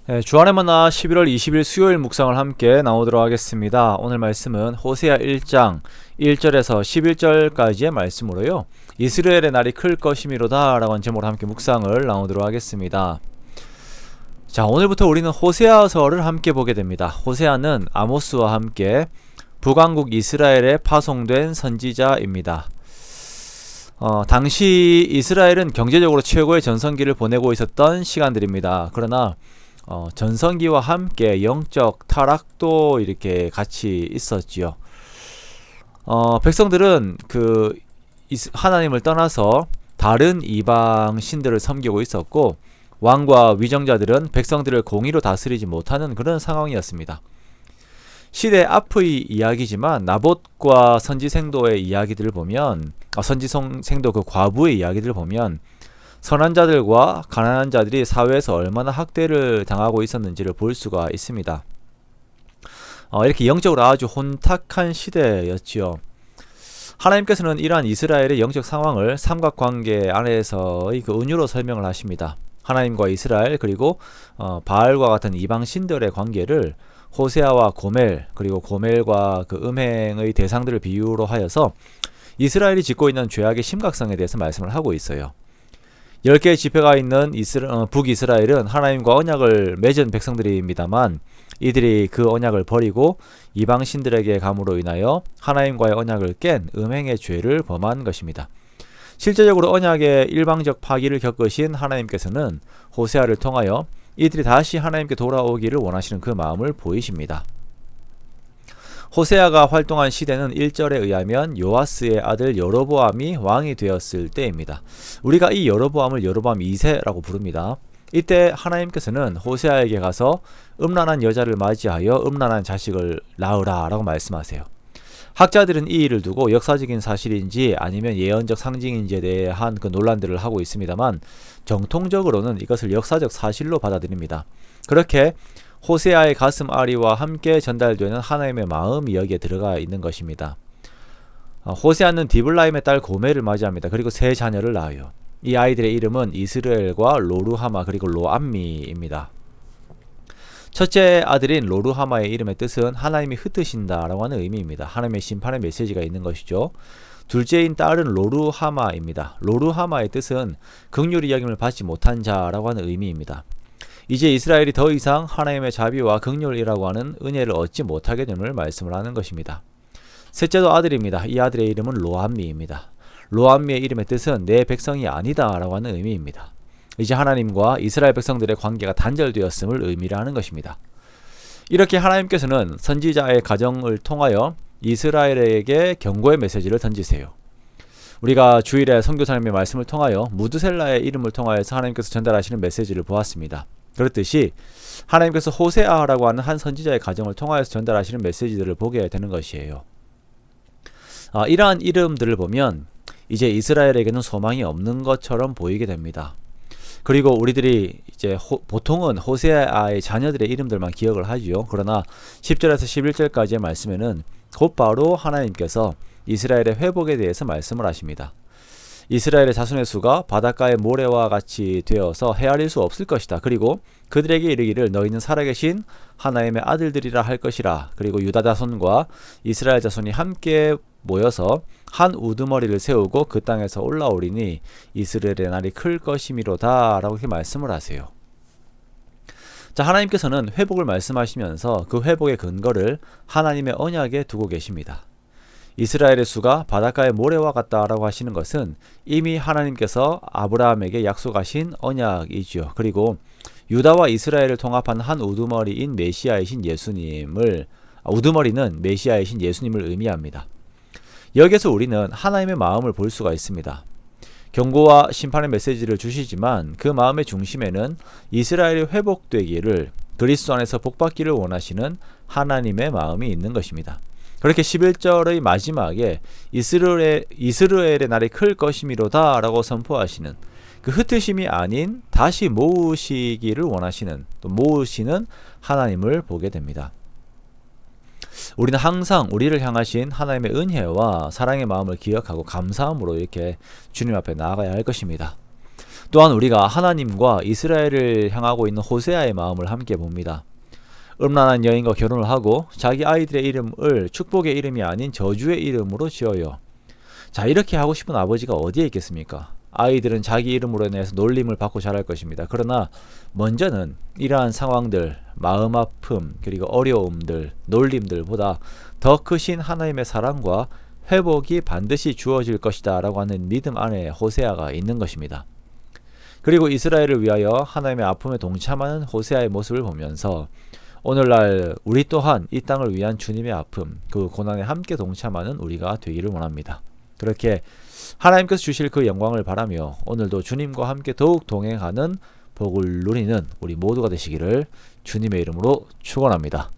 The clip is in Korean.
네, 주안의 만나 11월 20일 수요일 묵상을 함께 나오도록 하겠습니다. 오늘 말씀은 호세아 1장 1절에서 11절까지의 말씀으로요. 이스라엘의 날이 클 것이미로다 라고 하는 제목으로 함께 묵상을 나오도록 하겠습니다. 자, 오늘부터 우리는 호세아서를 함께 보게 됩니다. 호세아는 아모스와 함께 북왕국 이스라엘에 파송된 선지자입니다. 당시 이스라엘은 경제적으로 최고의 전성기를 보내고 있었던 시간들입니다. 그러나 전성기와 함께 영적 타락도 이렇게 같이 있었지요. 백성들은 하나님을 떠나서 다른 이방 신들을 섬기고 있었고, 왕과 위정자들은 백성들을 공의로 다스리지 못하는 그런 상황이었습니다. 시대 앞의 이야기지만 나봇과 선지생도의 이야기들을 보면, 선지생도 그 과부의 이야기들을 보면 선한 자들과 가난한 자들이 사회에서 얼마나 학대를 당하고 있었는지를 볼 수가 있습니다. 이렇게 영적으로 아주 혼탁한 시대였지요. 하나님께서는 이러한 이스라엘의 영적 상황을 삼각관계 안에서의 그 은유로 설명을 하십니다. 하나님과 이스라엘, 그리고 바알과 같은 이방 신들의 관계를 호세아와 고멜, 그리고 고멜과 그 음행의 대상들을 비유로 하여서 이스라엘이 짓고 있는 죄악의 심각성에 대해서 말씀을 하고 있어요. 10개의 지파가 있는 북이스라엘은 하나님과 언약을 맺은 백성들입니다만, 이들이 그 언약을 버리고 이방 신들에게 감으로 인하여 하나님과의 언약을 깬 음행의 죄를 범한 것입니다. 실제적으로 언약의 일방적 파기를 겪으신 하나님께서는 호세아를 통하여 이들이 다시 하나님께 돌아오기를 원하시는 그 마음을 보이십니다. 호세아가 활동한 시대는 1절에 의하면 요아스의 아들 여로보암이 왕이 되었을 때입니다. 우리가 이 여로보암을 여로보암 2세라고 부릅니다. 이때 하나님께서는 호세아에게 가서 음란한 여자를 맞이하여 음란한 자식을 낳으라 라고 말씀하세요. 학자들은 이 일을 두고 역사적인 사실인지 아니면 예언적 상징인지에 대한 그 논란들을 하고 있습니다만, 정통적으로는 이것을 역사적 사실로 받아들입니다. 그렇게 호세아의 가슴 아리와 함께 전달되는 하나님의 마음이 여기에 들어가 있는 것입니다. 호세아는 디블라임의 딸 고멜을 맞이합니다. 그리고 세 자녀를 낳아요. 이 아이들의 이름은 이스르엘과 로루하마 그리고 로암미입니다. 첫째 아들인 로루하마의 이름의 뜻은 하나님이 흩으신다 라고 하는 의미입니다. 하나님의 심판의 메시지가 있는 것이죠. 둘째인 딸은 로루하마입니다. 로루하마의 뜻은 긍휼히 여김을 받지 못한 자라고 하는 의미입니다. 이제 이스라엘이 더 이상 하나님의 자비와 긍휼이라고 하는 은혜를 얻지 못하게 됨을 말씀을 하는 것입니다. 셋째도 아들입니다. 이 아들의 이름은 로암미입니다. 로암미의 이름의 뜻은 내 백성이 아니다 라고 하는 의미입니다. 이제 하나님과 이스라엘 백성들의 관계가 단절되었음을 의미를 하는 것입니다. 이렇게 하나님께서는 선지자의 가정을 통하여 이스라엘에게 경고의 메시지를 던지세요. 우리가 주일에 선교사님의 말씀을 통하여 무드셀라의 이름을 통하여서 하나님께서 전달하시는 메시지를 보았습니다. 그렇듯이 하나님께서 호세아라고 하는 한 선지자의 가정을 통하여서 전달하시는 메시지들을 보게 되는 것이에요. 이러한 이름들을 보면 이제 이스라엘에게는 소망이 없는 것처럼 보이게 됩니다. 그리고 우리들이 이제 보통은 호세아의 자녀들의 이름들만 기억을 하지요. 그러나 10절에서 11절까지의 말씀에는 곧바로 하나님께서 이스라엘의 회복에 대해서 말씀을 하십니다. 이스라엘의 자손의 수가 바닷가의 모래와 같이 되어서 헤아릴 수 없을 것이다. 그리고 그들에게 이르기를 너희는 살아계신 하나님의 아들들이라 할 것이라. 그리고 유다 자손과 이스라엘 자손이 함께 모여서 한 우두머리를 세우고 그 땅에서 올라오리니 이스라엘의 날이 클 것이미로다 라고 이렇게 말씀을 하세요. 자, 하나님께서는 회복을 말씀하시면서 그 회복의 근거를 하나님의 언약에 두고 계십니다. 이스라엘의 수가 바닷가의 모래와 같다라고 하시는 것은 이미 하나님께서 아브라함에게 약속하신 언약이지요. 그리고 유다와 이스라엘을 통합한 한 우두머리인 메시아이신 예수님을, 우두머리는 메시아이신 예수님을 의미합니다. 여기에서 우리는 하나님의 마음을 볼 수가 있습니다. 경고와 심판의 메시지를 주시지만 그 마음의 중심에는 이스라엘이 회복되기를, 그리스도 안에서 복받기를 원하시는 하나님의 마음이 있는 것입니다. 그렇게 11절의 마지막에 이스라엘의 날이 클 것이미로다 라고 선포하시는 그 흩으심이 아닌 다시 모으시기를 원하시는, 또 모으시는 하나님을 보게 됩니다. 우리는 항상 우리를 향하신 하나님의 은혜와 사랑의 마음을 기억하고 감사함으로 이렇게 주님 앞에 나아가야 할 것입니다. 또한 우리가 하나님과 이스라엘을 향하고 있는 호세아의 마음을 함께 봅니다. 음란한 여인과 결혼을 하고 자기 아이들의 이름을 축복의 이름이 아닌 저주의 이름으로 지어요. 자, 이렇게 하고 싶은 아버지가 어디에 있겠습니까? 아이들은 자기 이름으로 인해서 놀림을 받고 자랄 것입니다. 그러나 먼저는 이러한 상황들, 마음 아픔, 그리고 어려움들, 놀림들보다 더 크신 하나님의 사랑과 회복이 반드시 주어질 것이다 라고 하는 믿음 안에 호세아가 있는 것입니다. 그리고 이스라엘을 위하여 하나님의 아픔에 동참하는 호세아의 모습을 보면서 오늘날 우리 또한 이 땅을 위한 주님의 아픔, 그 고난에 함께 동참하는 우리가 되기를 원합니다. 그렇게 하나님께서 주실 그 영광을 바라며 오늘도 주님과 함께 더욱 동행하는 복을 누리는 우리 모두가 되시기를 주님의 이름으로 축원합니다.